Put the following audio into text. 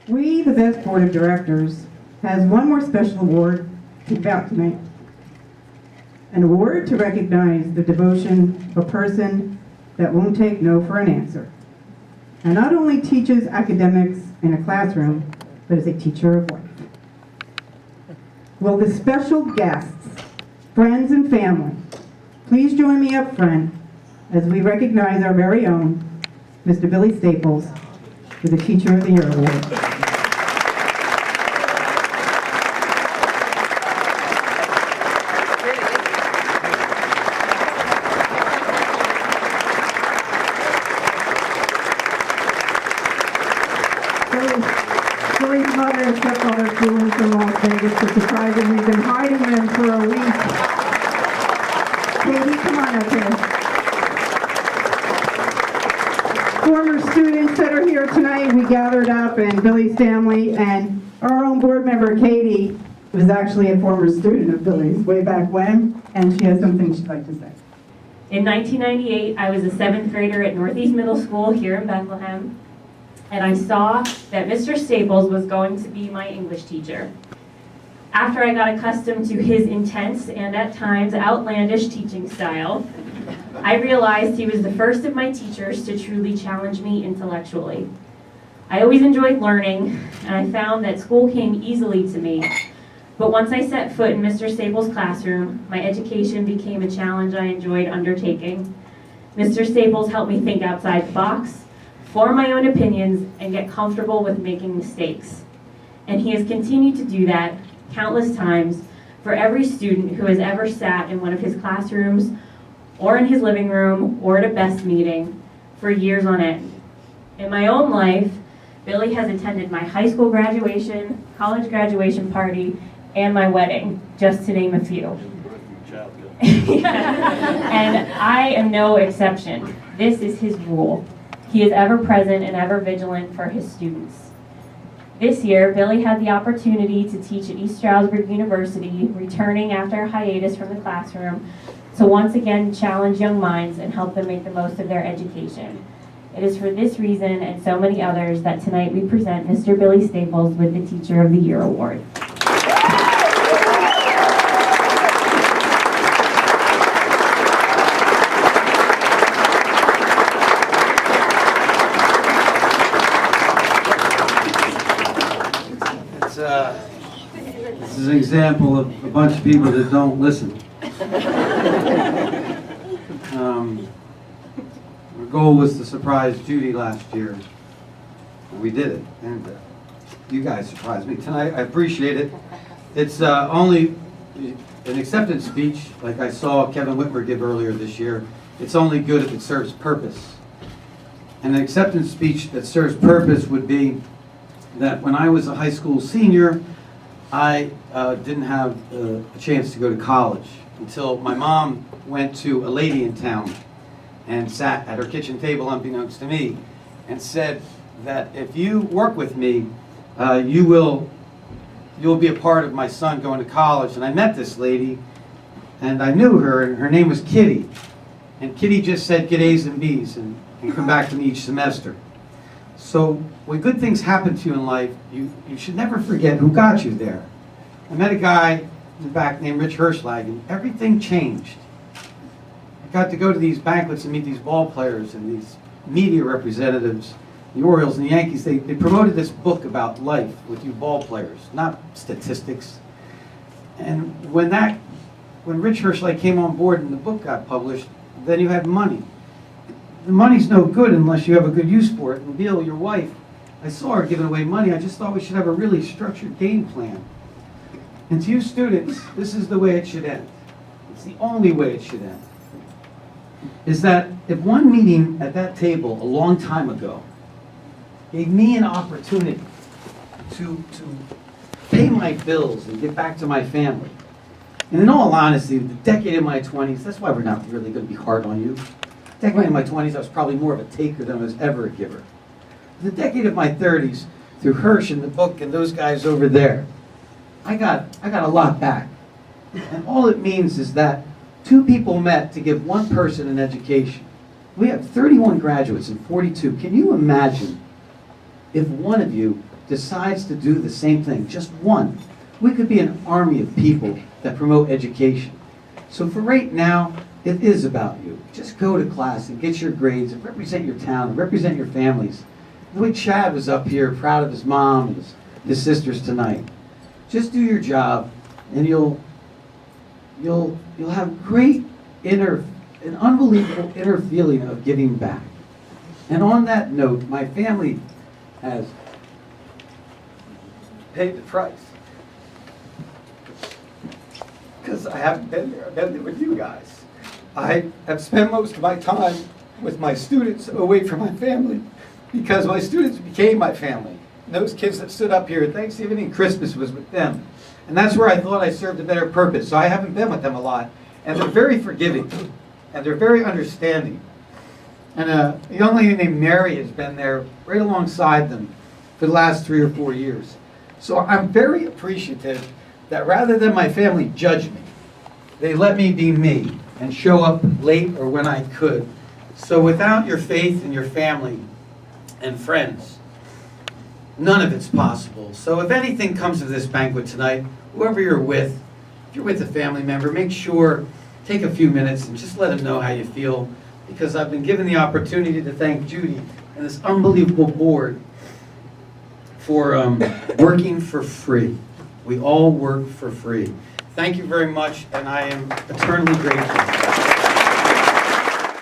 We, the best board of directors, has one more special award to give out tonight. An award to recognize the devotion of a person that won't take no for an answer, and not only teaches academics in a classroom, but is a teacher of life. Will the special guests, friends and family, please join me up front as we recognize our very own Mr. Billy Staples with the Teacher of the Year Award. Billy's mother and stepfather flew in from Las Vegas to surprise him. We've been hiding them for a week. Katie, come on up here. Former students that are here tonight, we gathered up, and Billy's family, and our own board member, Katie, was actually a former student of Billy's way back when, and she has something she'd like to say. In 1998, I was a 7th grader at Northeast Middle School here in Bethlehem, and I saw that Mr. Staples was going to be my English teacher. After I got accustomed to his intense and at times outlandish teaching style, I realized he was the first of my teachers to truly challenge me intellectually. I always enjoyed learning, and I found that school came easily to me. But once I set foot in Mr. Staples' classroom, my education became a challenge I enjoyed undertaking. Mr. Staples helped me think outside the box, form my own opinions, and get comfortable with making mistakes. And he has continued to do that countless times for every student who has ever sat in one of his classrooms or in his living room or at a BEST meeting for years on end. In my own life, Billy has attended my high school graduation, college graduation party, and my wedding, just to name a few. And I am no exception. This is his rule. He is ever present and ever vigilant for his students. This year, Billy had the opportunity to teach at East Stroudsburg University, returning after a hiatus from the classroom to once again challenge young minds and help them make the most of their education. It is for this reason and so many others that tonight we present Mr. Billy Staples with the Teacher of the Year Award. This is an example of a bunch of people that don't listen. Our goal was to surprise Judy last year. And we did it, and you guys surprised me tonight. I appreciate it. It's only an acceptance speech, like I saw Kevin Whitmer give earlier this year. It's only good if it serves purpose. And an acceptance speech that serves purpose would be that when I was a high school senior, I didn't have a chance to go to college until my mom went to a lady in town and sat at her kitchen table, unbeknownst to me, and said that if you work with me, you'll be a part of my son going to college. And I met this lady, and I knew her, and her name was Kitty. And Kitty just said, get A's and B's, and come back to me each semester. So when good things happen to you in life, you should never forget who got you there. I met a guy in the back named Rich Hirschlag, and everything changed. I got to go to these banquets and meet these ball players and these media representatives, the Orioles and the Yankees. They promoted this book about life with you ball players, not statistics. And when Rich Hirschlag came on board and the book got published, then you had money. The money's no good unless you have a good use for it. And Bill, your wife, I saw her giving away money. I just thought we should have a really structured game plan. And to you students, this is the way it should end. It's the only way it should end. Is that if one meeting at that table a long time ago gave me an opportunity to pay my bills and get back to my family, and in all honesty, the decade of my 20s, that's why we're not really going to be hard on you. The decade of my 20s, I was probably more of a taker than I was ever a giver. The decade of my 30s, through Hirsch and the book and those guys over there, I got a lot back. And all it means is that two people met to give one person an education. We have 31 graduates and 42. Can you imagine if one of you decides to do the same thing, just one, we could be an army of people that promote education. So for right now, it is about you. Just go to class and get your grades and represent your town and represent your families. The way Chad was up here, proud of his mom and his sisters tonight. Just do your job, and you'll have great an unbelievable inner feeling of giving back. And on that note, my family has paid the price. Because I haven't been there. I've been there with you guys. I have spent most of my time with my students away from my family because my students became my family. And those kids that stood up here at Thanksgiving and Christmas was with them. And that's where I thought I served a better purpose. So I haven't been with them a lot. And they're very forgiving. And they're very understanding. And a young lady named Mary has been there right alongside them for the last 3 or 4 years. So I'm very appreciative that rather than my family judge me, they let me be me and show up late or when I could. So without your faith and your family and friends, none of it's possible. So if anything comes of this banquet tonight, whoever you're with, if you're with a family member, make sure, take a few minutes and just let them know how you feel, because I've been given the opportunity to thank Judy and this unbelievable board for working for free. We all work for free. Thank you very much, and I am eternally grateful.